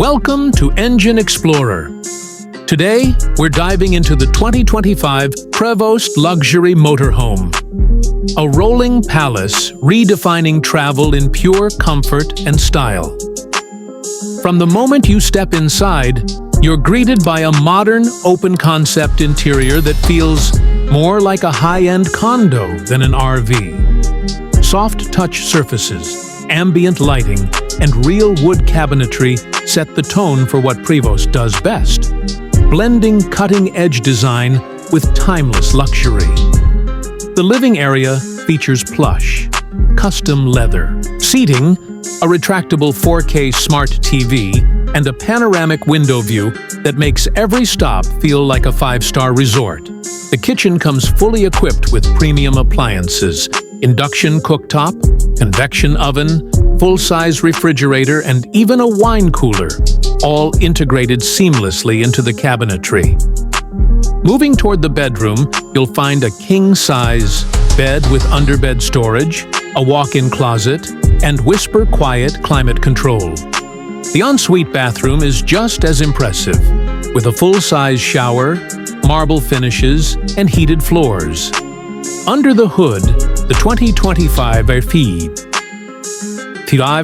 Welcome to Engine Explorer. Today, we're diving into the 2025 Prevost Luxury Motorhome. A rolling palace redefining travel in pure comfort and style. From the moment you step inside, you're greeted by a modern, open-concept interior that feels more like a high-end condo than an RV. Soft touch surfaces, ambient lighting, and real wood cabinetry set the tone for what Prevost does best, blending cutting-edge design with timeless luxury. The living area features plush, custom leather, seating, a retractable 4K smart TV, and a panoramic window view that makes every stop feel like a five-star resort. The kitchen comes fully equipped with premium appliances, induction cooktop, convection oven, full-size refrigerator, and even a wine cooler, all integrated seamlessly into the cabinetry. Moving toward the bedroom, you'll find a king-size bed with underbed storage, a walk-in closet, and whisper-quiet climate control. The ensuite bathroom is just as impressive, with a full-size shower, marble finishes, and heated floors. Under the hood, the 2025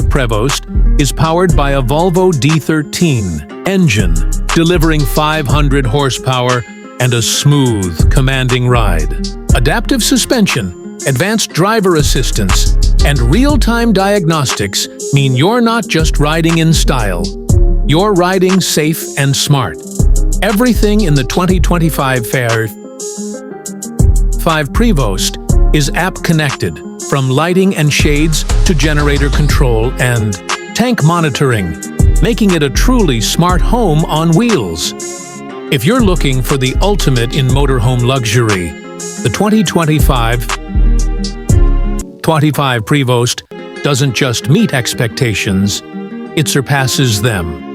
Prevost is powered by a Volvo D13 engine, delivering 500 horsepower and a smooth, commanding ride. Adaptive suspension, advanced driver assistance, and real-time diagnostics mean you're not just riding in style, you're riding safe and smart. Everything in the 2025 Prevost is app-connected, from lighting and shades to generator control and tank monitoring, making it a truly smart home on wheels. If you're looking for the ultimate in motorhome luxury, the 2025 Prevost doesn't just meet expectations, it surpasses them.